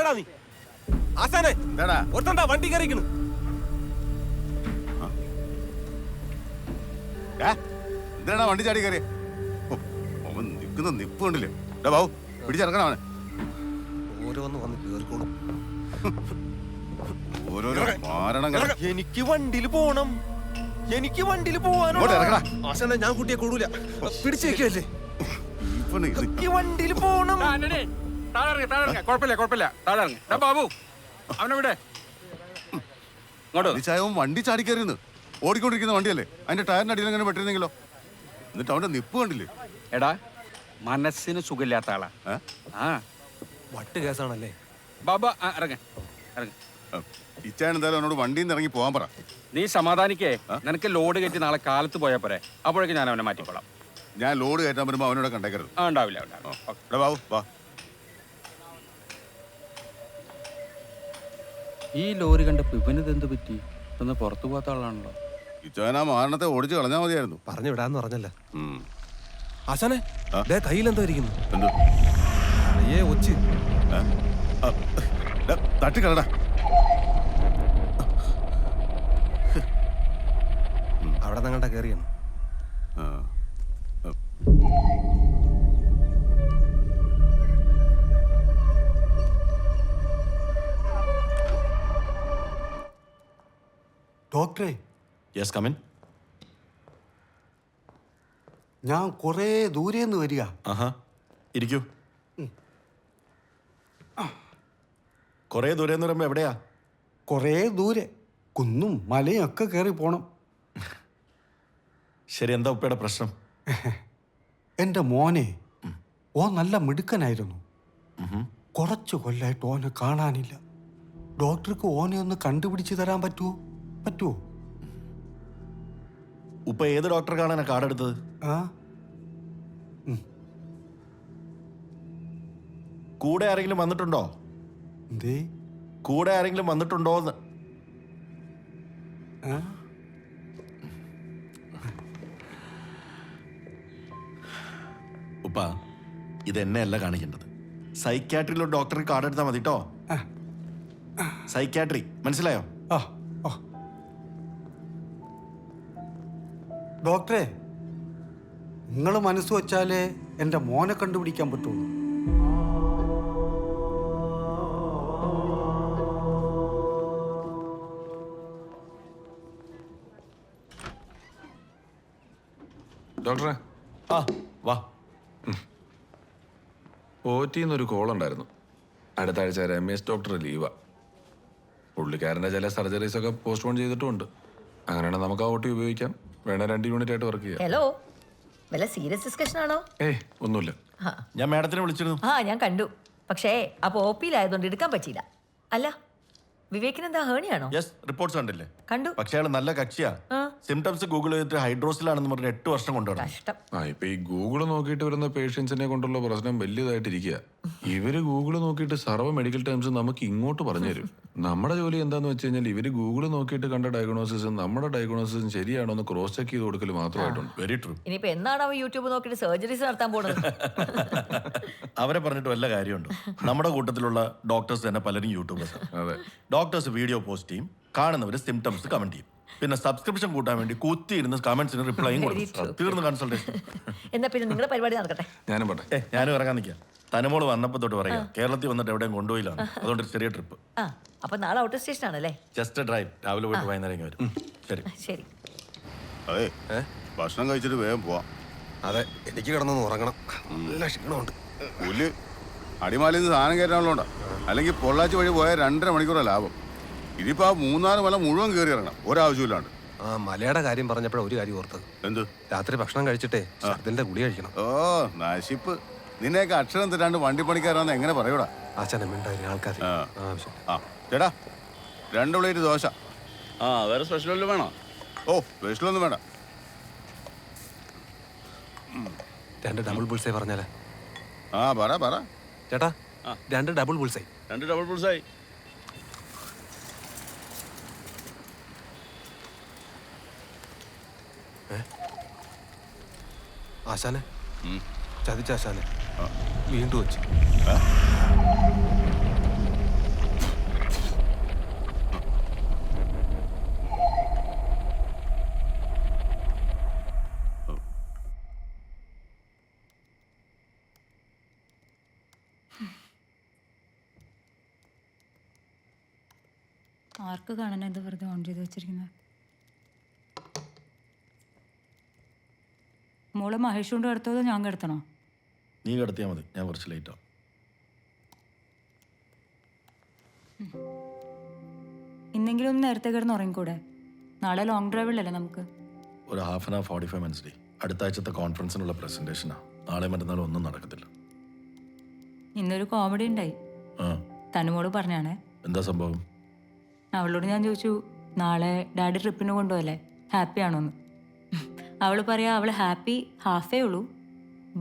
ആരാടാ നീ? ആശാനെ ഒരുത്തണ്ടാ വണ്ടി കയറിക്കണ്. എന്തിനാ വണ്ടി ചാടി കയറിയ? അവൻ നിൽക്കുന്ന നിപ്പ് കണ്ടില്ലേ? ബാബു പിടിച്ചിറക്കണം അവനെ. ഓരോന്ന് വന്ന് കേറിക്കോളും. ഓരോരോ മാരണങ്ങൾ. എനിക്ക് വണ്ടിയിൽ പോണം, എനിക്ക് വണ്ടിയിൽ പോവാനോ. ആശാനെ ഞാൻ കുട്ടിയെ കൊള്ളൂല, പിടിച്ചേക്കല്ലേ. എനിക്ക് വണ്ടിയിൽ പോണം. ബാബു അവനെവിടെ? വണ്ടി ചാടി കയറിയെന്ന് ഓടിക്കൊണ്ടിരിക്കുന്ന വണ്ടിയല്ലേ, അതിന്റെ ടയറിന്റെ അടിയിൽ അങ്ങനെ പെട്ടിരുന്നെങ്കിലോ? എന്നിട്ട് അവന്റെ നിപ്പ് കണ്ടില്ലേ? എടാ മനസ്സിന് സുഖമില്ലാത്ത ആളാ. വട്ട് കേസാണല്ലേ ബാബു. ഇറങ്ങ ഇറങ്ങ. ഇച്ചാൻ എന്തായാലും അവനോട് വണ്ടിയിൽ നിന്ന് ഇറങ്ങി പോകാൻ പറ. നീ സമാധാനിക്കേ. നിനക്ക് ലോഡ് കയറ്റി നാളെ കാലത്ത് പോയാ പോരെ. അപ്പോഴേക്കും ഞാൻ അവനെ മാറ്റിക്കോളാം. ഞാൻ ലോഡ് കയറ്റാൻ വരുമ്പോ അവനോട് കണ്ടേക്കരുത്. ഉണ്ടാവില്ല. ബാബു വാ. ഈ ലോറി കണ്ടപ്പോ ഇവനിത് എന്ത് പറ്റി? ഒന്ന് പുറത്തു പോകാത്ത ആളാണല്ലോ. ഇച്ചാൻ ആ മാരണത്തെ ഓടിച്ച് കളഞ്ഞാൽ മതിയായിരുന്നു. പറഞ്ഞു വിടാന്ന് പറഞ്ഞല്ല. ആശാനെ കയ്യിലെന്തോ ഇരിക്കുന്നു. ഒച്ച് തട്ടിക്കളടാ. അവിടെ നിങ്ങളുടെ കയറിയാണ്. ഡോക്ടറെ. Yes come in. ഞാൻ കുറേ ദൂരേന്ന് വരിക. ഇരിക്കൂ. കുറേ ദൂരെ എന്ന് പറയുമ്പോ എവിടെയാ? കുറേ ദൂരെ, കുന്നും മലയും ഒക്കെ കയറി പോണം. ശരി, എന്താ ഉപ്പയുടെ പ്രശ്നം? എൻ്റെ മോനെ, ഓ നല്ല മിടുക്കനായിരുന്നു. കുറച്ച് കൊല്ലായിട്ട് ഓനെ കാണാനില്ല. ഡോക്ടർക്ക് ഓനെ ഒന്ന് കണ്ടുപിടിച്ച് തരാൻ പറ്റുമോ? ഉപ്പ ഏത് ഡോക്ടർ കാണാനാ കാർഡ് എടുത്തത്? കൂടെ ആരെങ്കിലും വന്നിട്ടുണ്ടോ? എന്തേ? കൂടെ ആരെങ്കിലും വന്നിട്ടുണ്ടോന്ന്. ഉപ്പ ഇതെന്നെയല്ല കാണിക്കേണ്ടത്. സൈക്യാട്രിയിലൊരു ഡോക്ടർക്ക് കാർഡ് എടുത്താൽ മതി കേട്ടോ. സൈക്യാട്രി, മനസ്സിലായോ? ഡോക്ടറെ, നിങ്ങൾ മനസ്സ് വച്ചാലേ എൻ്റെ മോനെ കണ്ടുപിടിക്കാൻ പറ്റുള്ളൂ. ഡോക്ടറെ. വാ. ഓറ്റിന്നൊരു കോൾ ഉണ്ടായിരുന്നു. അടുത്ത ആഴ്ച രമേശ് ഡോക്ടർ ലീവാ. പുള്ളിക്കാരൻ്റെ ചില സർജറീസ് ഒക്കെ പോസ്റ്റ്പോൺ ചെയ്തിട്ടുമുണ്ട്. അങ്ങനെയാണെങ്കിൽ നമുക്ക് ആ ഓട്ടി ഉപയോഗിക്കാം. വേണ 2 യൂണിറ്റ് ആയിട്ട് വർക്ക് ചെയ്യാം. ഹലോ, വല്ല സീരിയസ് ഡിസ്കഷൻ ആണോ? ഒന്നുമില്ല. ഞാൻ മാഡത്തിനെ വിളിച്ചിരുന്നു. ഞാൻ കണ്ടു. പക്ഷേ അപ്പോൾ OP-യിലായതുകൊണ്ട് എടുക്കാൻ പറ്റിയില്ല. അല്ല, വിവേകിന് എന്താ ഹേണിയാണോ? യെസ്, റിപ്പോർട്ട്സ് കണ്ടില്ലേ? കണ്ടു. പക്ഷേ അയാൾ നല്ല കക്ഷിയാ. സിംറ്റംസ് ഗൂഗിൾ ചെയ്തിട്ട് ഹൈഡ്രോസിലാണെന്ന് പറഞ്ഞ് 8 വർഷം കൊണ്ടുവരണം. ഇപ്പൊ ഈ ഗൂഗിള് നോക്കിയിട്ട് വരുന്ന പേഷ്യൻസിനെ കൊണ്ടുള്ള പ്രശ്നം വലിയതായിട്ടിരിക്കുക. ഇവര് ഗൂഗിള് നോക്കിയിട്ട് സർവ്വ മെഡിക്കൽ ടേംസ് നമുക്ക് ഇങ്ങോട്ട് പറഞ്ഞു തരും. നമ്മുടെ ജോലി എന്താന്ന് വെച്ച് കഴിഞ്ഞാൽ ഇവര് ഗൂഗിള് നോക്കിയിട്ട് കണ്ട ഡയഗ്നോസിസും നമ്മുടെ ഡയഗ്നോസിസും ശരിയാണോ എന്ന് ക്രോസ് ചെക്ക് ചെയ്ത് കൊടുക്കൽ മാത്രമായിട്ടുണ്ട്. Very true. ഇനിയിപ്പോ എന്നാണ് അവ യൂട്യൂബ് നോക്കിയിട്ട് സർജറീസ് നടത്താൻ പോകുന്നത്? അവരെ പറഞ്ഞിട്ട് വല്ല കാര്യമുണ്ടോ? നമ്മുടെ കൂട്ടത്തിലുള്ള ഡോക്ടേഴ്സ് തന്നെ പലരും യൂട്യൂബേഴ്സ്. അതെ, ഡോക്ടേഴ്സ് വീഡിയോ പോസ്റ്റ് ചെയ്യും, കാണുന്നവര് സിംറ്റംസ് കമന്റ് ചെയ്യും. പിന്നെ സബ്സ്ക്രിപ്ഷൻ കൂട്ടാൻ വേണ്ടി കുത്തിയിരുന്ന് കമന്റ്സിന് റിപ്ലൈയും കൊടുക്കും. തീർന്നു കൺസൾട്ടേഷൻ. എന്നാ പിന്നെ നിങ്ങളുടെ പരിപാടി നടക്കട്ടെ. ഞാനും പോട്ടെ. ഞാനും ഇറങ്ങാൻ നിൽക്കാം. തനുമോള് വന്നപ്പോ തൊട്ട് പറയാം, കേരളത്തിൽ വന്നിട്ട് എവിടെയും കൊണ്ടുപോയില്ലാണ്. അതുകൊണ്ട് ചെറിയ ട്രിപ്പ്. അപ്പൊ നാളെ ഔട്ട് സ്റ്റേഷൻ ആണല്ലേ? Just drive. രാവിലെ പോയിട്ട് വൈകുന്നേരം വരും. ശരി. അതെ, ഭക്ഷണം കഴിച്ചിട്ട് വേഗം പോവാം. അതെ, എനിക്ക് കിടന്നൊന്ന് ഉറങ്ങണം. നല്ല ക്ഷീണമുണ്ട്. പുല്ല് അടിമാലിയിൽ നിന്ന് സാധനം കയറ്റാനുള്ളതുകൊണ്ടാ. അല്ലെങ്കിൽ പൊള്ളാച്ചി വഴി പോയാൽ 2.5 മണിക്കൂറാണ് ലാഭം. ഇതിപ്പോ ആ 3-4 മല മുഴുവൻ കയറി ഇറങ്ങണം, ഒരാവശ്യമില്ലാണ്ട്. മലയുടെ കാര്യം പറഞ്ഞപ്പോഴാണ് ഒരു കാര്യം ഓർത്തത്. എന്ത്? രാത്രി ഭക്ഷണം കഴിച്ചിട്ടേ ഛർദിന്റെ ഗുളി കഴിക്കണം. നശിപ്പ്. നിന്നെയൊക്കെ അക്ഷരം തെറ്റാണ്ട് വണ്ടി പണിക്കാരാന്ന് എങ്ങനെ പറയൂടാ? ആശാനുണ്ടായിരുന്നു ആൾക്കാർ. ചേട്ടാ, 2 പ്ലേറ്റ് ദോശ. വേറെ സ്പെഷ്യൽ വല്ലതും വേണോ? സ്പെഷ്യലൊന്നും വേണ്ട. 2 ഡബിൾ ബുൾസൈ പറഞ്ഞാലേ? പറ ചേട്ടാ, 2 ഡബിൾ ബുൾസൈ. 2 double bullseye. ആശാനെ, ചതിച്ച ആശാനെ വീണ്ടും വെച്ച്. ആർക്ക് കാണാൻ എന്താ വെറുതെ ഓൺ ചെയ്ത് വെച്ചിരിക്കുന്നത്? മോള് മഹേഷ് കൊണ്ട് കിടത്തോ ഞാൻ കിടത്തണോ? നീ കിടത്തിയാൽ മതി, ഞാൻ കുറച്ച് ലേറ്റ് ആവും. ഇന്നെങ്കിലും ഒന്ന് നേരത്തെ കിടന്ന് ഉറങ്ങിക്കൂടെ? നാളെ ലോങ് ഡ്രൈവിലല്ലേ നമുക്ക്? ഒരു 1/2 hour 45 minutes ഡേ. അടുത്ത ആഴ്ചത്തെ കോൺഫറൻസിനുള്ള പ്രസന്റേഷനാ. നാളെ മറ്റന്നാളും ഒന്നും നടക്കത്തില്ല. ഇന്നൊരു കോമഡി ഉണ്ടായി. ആ, തനുമോള് പറഞ്ഞാണേ. എന്താ സംഭവം? അവളോട് ഞാൻ ചോദിച്ചു, നാളെ ഡാഡി ട്രിപ്പിന് കൊണ്ടുപോകല്ലേ, ഹാപ്പി ആണോന്ന്. അവൾ പറയാ അവൾ ഹാപ്പി ഹാഫേ ഉള്ളൂ,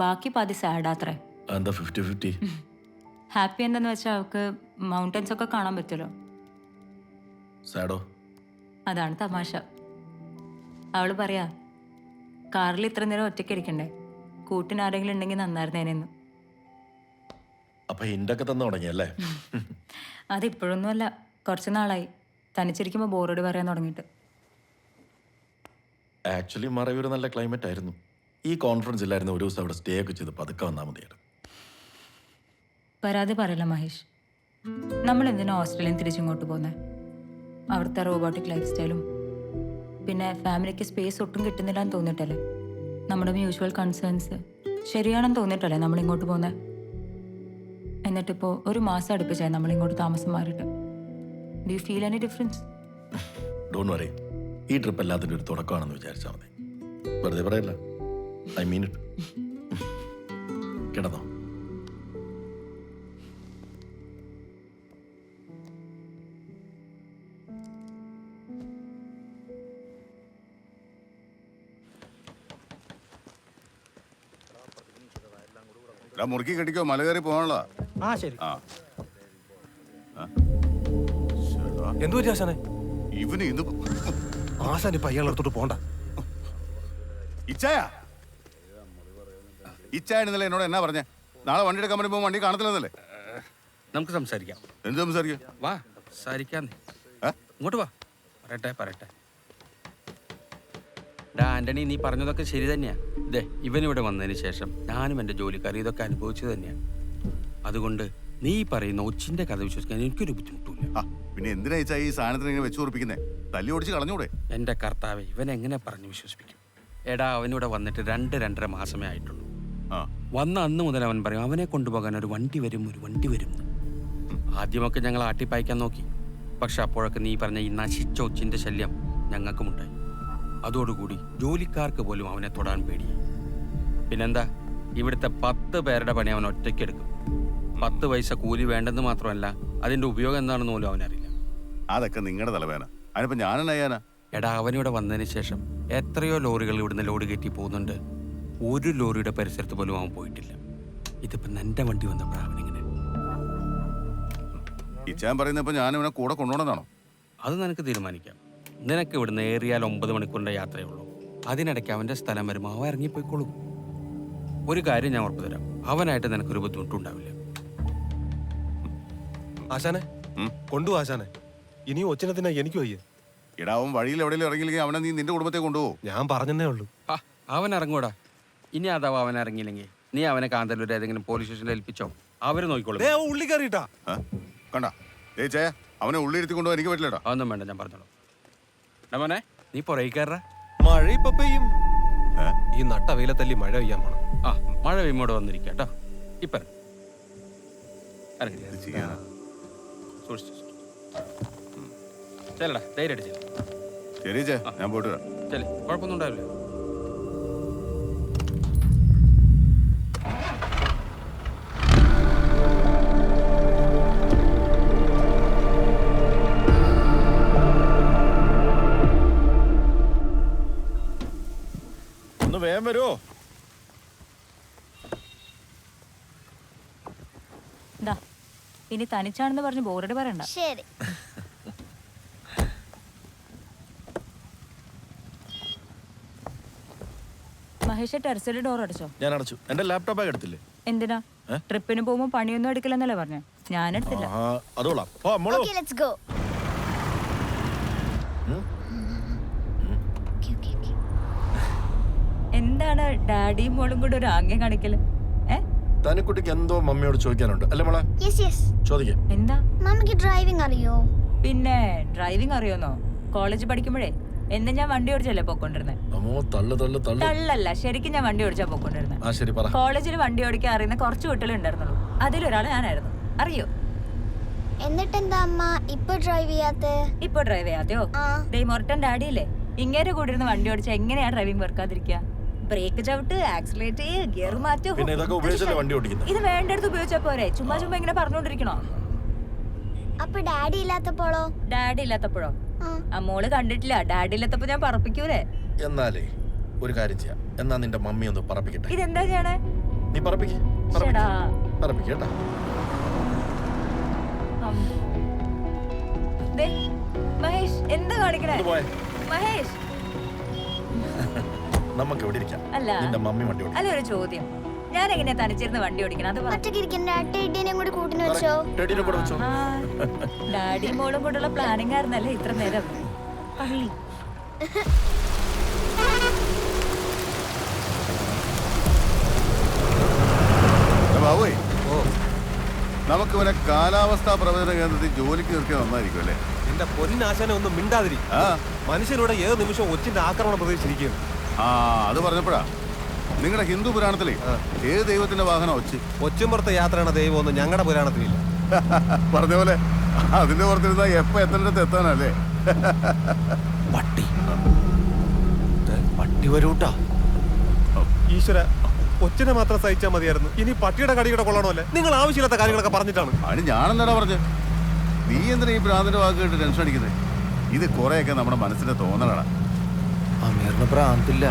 ബാക്കി പാതി സാഡാത്രേ. എന്താ 50-50? ഹാപ്പി എന്താന്ന് വെച്ചാൽ അവൾക്ക് മൗണ്ടൻസ് ഒക്കെ കാണാൻ പറ്റുമല്ലോ. സാഡോ? അതാണ് തമാശ. അവൾ പറയാ കാറിൽ ഇത്ര നേരം ഒറ്റയ്ക്ക് ഇരിക്കണ്ടേ, കൂട്ടിന് ആരെങ്കിലും ഉണ്ടെങ്കിൽ നന്നായിരുന്നേനെന്ന്. അപ്പൊ ഹിന്റൊക്കെ തന്നു തുടങ്ങിയല്ലേ? അതിപ്പോഴൊന്നുമല്ല, കുറച്ച് നാളായി തനിച്ചിരിക്കുമ്പോൾ ബോറോട് പറയാൻ തുടങ്ങിയിട്ട്. ആക്ച്വലി മറയൂർ നല്ല ക്ലൈമറ്റ് ആയിരുന്നു. ഈ കോൺഫറൻസ് ഇല്ലായിരുന്നു, ഒരു ദിവസം അവിടെ സ്റ്റേ ഒക്കെ ചെയ്ത് പതുക്കെ വന്നാൽ മതിയായിരുന്നു. പരാതി പറയില്ല മഹേഷ്. നമ്മൾ എന്തിനാ ഓസ്ട്രേലിയൻ തിരിച്ചിങ്ങോട്ട് പോകുന്നത്? അവിടുത്തെ റോബോട്ടിക് ലൈഫ് സ്റ്റൈലും പിന്നെ ഫാമിലിക്ക് സ്പേസ് ഒട്ടും കിട്ടുന്നില്ല എന്ന് തോന്നിയിട്ടല്ലേ? നമ്മുടെ മ്യൂച്വൽ കൺസേൺസ് ശരിയാണെന്ന് തോന്നിയിട്ടല്ലേ നമ്മളിങ്ങോട്ട് പോകുന്നത്? എന്നിട്ടിപ്പോൾ 1 മാസം അടുപ്പിച്ചായി നമ്മളിങ്ങോട്ട് താമസം മാറിയിട്ട്. Do you feel any difference? Don't worry, ഈ ട്രിപ്പ് എല്ലാത്തിൻ്റെ ഒരു തുടക്കമാണെന്ന് വിചാരിച്ചാൽ മതി. വെറുതെ പറയല്ല, ഐ മീൻ ഇറ്റ്. കിടന്നോ? മുറുക്കി കെട്ടിക്കോ, മല കയറി പോകാനുള്ള. ആ ശരി. ആ എന്തു പറ്റി ആശാനെ? ഇവന് ഇത് ആശാൻ ഇപ്പൊ അയാളെടുത്തോട്ട് പോണ്ട. ഇച്ചായ ഇന്നലെ എന്നോട് എന്നാ പറഞ്ഞേ? നാളെ വണ്ടി എടുക്കാൻ വരുമ്പോ വണ്ടി കാണത്തില്ലെന്നല്ലേ? നമുക്ക് സംസാരിക്കാം. എന്ത് സംസാരിക്കാം? വാ സംസാരിക്കാന്ന്. ഇങ്ങോട്ട് വാ, പറയട്ടെ. ആന്റണി, നീ പറഞ്ഞതൊക്കെ ശരി തന്നെയാ. ഇതേ ഇവനിവിടെ വന്നതിന് ശേഷം ഞാനും എൻ്റെ ജോലിക്കാർ ഇതൊക്കെ അനുഭവിച്ചത് തന്നെയാണ്. അതുകൊണ്ട് നീ പറയുന്ന ഒച്ചിന്റെ കഥ വിശ്വസിക്കാൻ എനിക്കൊരു ബുദ്ധിമുട്ടില്ല. പിന്നെ എന്തിനാ ഈ സാധനത്തിന് ഇങ്ങനെ വെച്ച് ഉറപ്പിക്കുന്നേ? തല്ലി ഓടിച്ച് കളഞ്ഞൂടെ? എൻ്റെ കർത്താവെ, ഇവൻ എങ്ങനെ പറഞ്ഞു വിശ്വസിപ്പിക്കും? എടാ, അവനിവിടെ വന്നിട്ട് 2-2.5 മാസമേ ആയിട്ടുള്ളൂ. വന്ന അന്ന് മുതൽ അവൻ പറയും അവനെ കൊണ്ടുപോകാൻ ഒരു വണ്ടി വരും. ആദ്യമൊക്കെ ഞങ്ങൾ ആട്ടിപ്പായിക്കാൻ നോക്കി. പക്ഷെ അപ്പോഴൊക്കെ നീ പറഞ്ഞ ഈ നശിച്ച ഒച്ചിന്റെ ശല്യം ഞങ്ങൾക്കുമുണ്ടായി. അതോടുകൂടി ജോലിക്കാർക്ക് പോലും അവനെ തൊടാൻ പേടിയായി. പിന്നെന്താ, ഇവിടുത്തെ 10 പേരുടെ പണി അവൻ ഒറ്റയ്ക്കെടുക്കും. 10 പൈസ കൂലി വേണ്ടെന്ന് മാത്രമല്ല, അതിന്റെ ഉപയോഗം എന്താണെന്ന് പോലും അവനറിയില്ല. അതൊക്കെ നിങ്ങളുടെ തലവേന. അതിനിപ്പോ ഞാനെന്നയ്യാനാ? എടാ, അവനിവിടെ വന്നതിന് ശേഷം എത്രയോ ലോറികൾ ഇവിടുന്ന് ലോഡ് കയറ്റി പോകുന്നുണ്ട്. ഒരു ലോറിയുടെ പരിസരത്ത് പോലും അവൻ പോയിട്ടില്ല. ഇതിപ്പോ നിന്റെ വണ്ടി വന്നപ്പോഴാണ് അവനിങ്ങനെ. ഇച്ചാൻ പറയുന്നപ്പോ ഞാൻ ഇവനെ കൂടെ കൊണ്ടുപോകണമെന്നാണോ? അത് നിനക്ക് തീരുമാനിക്കാം. നിനക്ക് ഇവിടുന്ന് ഏറിയാൽ 9 മണിക്കൂറിന്റെ യാത്രയേ ഉള്ളൂ. അതിനിടയ്ക്ക് അവന്റെ സ്ഥലം വരുമ്പോൾ അവൻ ഇറങ്ങിപ്പോയിക്കോളും. ഒരു കാര്യം ഞാൻ ഉറപ്പു തരാം, അവനായിട്ട് നിനക്കൊരു ബുദ്ധിമുട്ടുണ്ടാവില്ല. ആശാനെ കൊണ്ടുപോ ആശാനെ. ഇനിയും ഒച്ചിനത്തിനാ എനിക്ക് വയ്യ. എടാ, അവൻ വഴിയിൽ എവിടെയെങ്കിലും ഇറങ്ങിയില്ലെങ്കിൽ അവനെ നീ നിന്റെ കുടുംബത്തെ കൊണ്ടുപോകും. ഞാൻ പറഞ്ഞതേ ഉള്ളൂ. അവൻ ഇറങ്ങൂടാ. ഇനി അഥവാ അവൻ ഇറങ്ങിയില്ലെങ്കിൽ നീ അവനെ കാന്തല്ലൂർ ഏതെങ്കിലും പോലീസ് സ്റ്റേഷനിൽ ഏൽപ്പിച്ചോ, അവര് നോക്കിക്കോളും. ഉള്ളി കയറിയിട്ടാ കണ്ട ചേ, അവനെ ഉള്ളി ഇരുത്തി കൊണ്ടുപോകാൻ എനിക്ക് പറ്റില്ലടാ. അതൊന്നും വേണ്ട, ഞാൻ പറഞ്ഞോളൂ. മോനെ, നീ പുറകെ കയറാ. മഴ ഇപ്പൊ പെയ്യും. ഈ നട്ട വെയിലത്തല്ലി മഴ പെയ്യാൻ പോണം. മഴ പെയ്യുമ്പോടെ വന്നിരിക്കുക കേട്ടോ. ഇപ്പൊ സൂക്ഷിച്ചു ചെല്ലടാ, ധൈര്യമായിട്ട് ചെല്ല. ശരി ചേ, ഞാൻ പോയിട്ട് വരാം. ചെല്ലേ, കുഴപ്പമൊന്നും ഉണ്ടാവില്ല. ഒന്ന് വേഗം വരുമോ? ഇനി തനിച്ചാണെന്ന് പറഞ്ഞ് ബോറോട് പറയണ്ട. ശരി. മഹേഷ് ടെറസിലെ ഡോർ അടച്ചോ? ഞാൻ അടച്ചു. എന്റെ ലാപ്ടോപ്പ് ആയി എടുത്തില്ലേ? എന്തിനാ? ട്രിപ്പിന് പോകുമ്പോ പണിയൊന്നും എടുക്കില്ലെന്നല്ലേ പറഞ്ഞേ? ഞാൻ എടുത്തില്ല. അതോളാം. Okay, let's go. എന്താണ് ഡാഡിയും മോളും കൂടെ ഒരു ആംഗ്യം കാണിക്കല്? തനിക്കുട്ടിക്ക് എന്തോ മമ്മിയോട് ചോദിക്കാനുണ്ട് അല്ലേ മോളെ? Yes. ചോദിക്കാം. എന്താ? മമ്മിക്ക് ഡ്രൈവിംഗ് അറിയോ? പിന്നെ ഡ്രൈവിംഗ് അറിയോന്നോ? കോളേജ് പഠിക്കുമ്പോഴേ എന്നെ ഞാൻ വണ്ടി ഓടിച്ചല്ലേ പോയിക്കൊണ്ടിരുന്നത്. തള്ളല്ല, ശരിക്കും ഞാൻ വണ്ടി ഓടിച്ചാ പോയിക്കൊണ്ടിരുന്നത്. കോളേജിൽ വണ്ടി ഓടിക്കാൻ അറിയുന്ന കുറച്ച് കുട്ടികൾ ഉണ്ടായിരുന്നുള്ളൂ. അതിലൊരാൾ ഞാനായിരുന്നു. അറിയോ? എന്നിട്ടെന്താ അമ്മ ഇപ്പൊ ഡ്രൈവ് ചെയ്യാത്തയോ? മൊറട്ടൻ ഡാഡിയില്ലേ, ഇങ്ങേരെ കൂടി ഇരുന്ന് വണ്ടി ഓടിച്ചാൽ എങ്ങനെയാ ഡ്രൈവിംഗ് വർക്കാതിരിക്കുക? ബ്രേക്ക് ചവിട്ട്, ആക്സിലേറ്റ് ചെയ്യ്, ഗിയർ മാറ്റൂ. ഇത് വേണ്ടടുത്ത് ഉപയോഗിച്ചാ പോരെ, ചുമ്മാ ഇങ്ങനെ പറഞ്ഞോണ്ടിരിക്കണോ? അപ്പൊ ഡാഡി ഇല്ലാത്തപ്പോഴോ? ഡാഡി ഇല്ലാത്തപ്പോഴോ? മോള് കണ്ടിട്ടില്ല, ഡാഡി ഇല്ലാത്തപ്പോ ഞാൻ പറപ്പിക്കൂലേ. എന്നാലേ ഒരു കാര്യം ചെയ്യാം, എന്നാ നിന്റെ മമ്മി ഒന്ന് പറപ്പിക്കട്ടെ. ഇതെന്താ ചെയ്യണേ? നീ പറപ്പിക്കേ പറപ്പിക്കേട്ടാ. മഹേഷ് എന്താ കാണിക്കണേ? മഹേഷ് നമുക്ക് എവിടെ ഇരിക്കാം? അല്ല നിന്റെ മമ്മി വണ്ടി ഓടിക്കും. അല്ല, ഒരു ചോദ്യം, ഞാൻ എങ്ങനെയാ തനിച്ചിരുന്ന് വണ്ടി ഓടിക്കണം? അത് ഡാഡി മോളും കൂടെയുള്ള പ്ലാനിങ് ആയിരുന്നല്ലേ ഇത്ര നേരം? പള്ളി ബാബുവേ, നമുക്ക് ഇവരെ കാലാവസ്ഥാ പ്രവചന കേന്ദ്രത്തിൽ ജോലിക്ക് നിർത്തിയാൽ നന്നായിരിക്കും അല്ലേ? എന്റെ പൊന്നാശാനെ ഒന്നും മിണ്ടാതിരി. മനുഷ്യരുടെ ഏത് നിമിഷവും ഒച്ചിന്റെ ആക്രമണം പ്രതീക്ഷിച്ചിരിക്കുകയാണ്. അത് പറഞ്ഞപ്പോഴാ, നിങ്ങളുടെ ഹിന്ദു പുരാണത്തിലെ ഏത് ദൈവത്തിന്റെ വാഹനം ഒച്ചുംപുറത്തെ യാത്രയാണ് ദൈവമൊന്നും ഞങ്ങളുടെ പുരാണത്തിലില്ല. പറഞ്ഞ പോലെ അതിന്റെ പുറത്തിരുന്ന എപ്പോ എത്തേണ്ടത് എത്താനല്ലേ? പട്ടി വരൂട്ടാ. ഈശ്വര, ഒച്ചിനെ മാത്രം സഹിച്ചാൽ മതിയായിരുന്നു. ഇനി പട്ടിയുടെ കടിയുടെ കൊള്ളണമല്ലേ? നിങ്ങൾ ആവശ്യമില്ലാത്ത കാര്യങ്ങളൊക്കെ പറഞ്ഞിട്ടാണ്. അതിന് ഞാനെന്താടാ പറഞ്ഞത്? നീ എന്തിനാ ഈ ഭ്രാന്തിന്റെ വാക്ക് കേട്ട് ടെൻഷൻ അടിക്കുന്നത്? ഇത് കുറെയൊക്കെ നമ്മുടെ മനസ്സിന്റെ തോന്നലാണ്. അമീറിന് ഭ്രാന്തില്ല.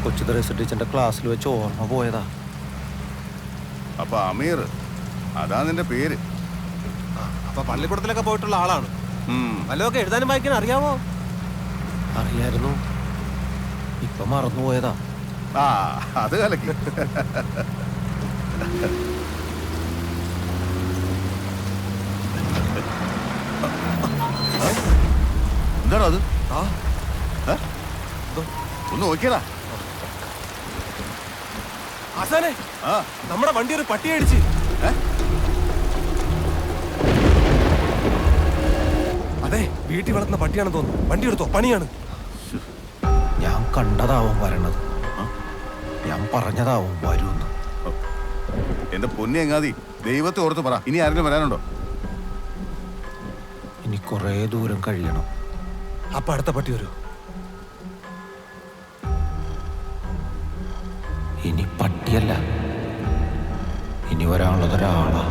കൊച്ചു ത്രേസ്യ ടീച്ചറിന്റെ ക്ലാസ്സിൽ വെച്ച് ഓർമ്മ പോയതാ. അപ്പൊ അമീർ, അതാ നിന്റെ പേര്? അപ്പൊ പള്ളിക്കൂടത്തിലൊക്കെ പോയിട്ടുള്ള ആളാണ്. വല്ലതൊക്കെ എഴുതാനും വായിക്കാനും അറിയാമോ? അറിയായിരുന്നു, ഇപ്പൊ മറന്നുപോയതാ. അത് കലക്കി. എന്താണോ അത്? ഒന്ന് നോക്കിയടാ. ആസാനെ, നമ്മുടെ വണ്ടി ഒരു പട്ടി അടിച്ച്. അതെ, വീട്ടിൽ വളർത്തുന്ന പട്ടിയാണെന്ന് തോന്നുന്നു. വണ്ടി എടുത്തോ, പണിയാണ്. ഞാൻ കണ്ടതാവും വരണത്, ഞാൻ പറഞ്ഞതാവും വരൂന്ന്. എന്റെ പൊന്നി എങ്ങാതി, ദൈവത്തെ ഓർത്ത് പറ, ഇനി ആരെങ്കിലും വരാനുണ്ടോ? ഇനി കുറേ ദൂരം കഴിയണം. അപ്പൊ അടുത്ത പട്ടി വരൂ. ഇനി പട്ടിയല്ല, ഇനി വരാനുള്ളതൊരാളാ.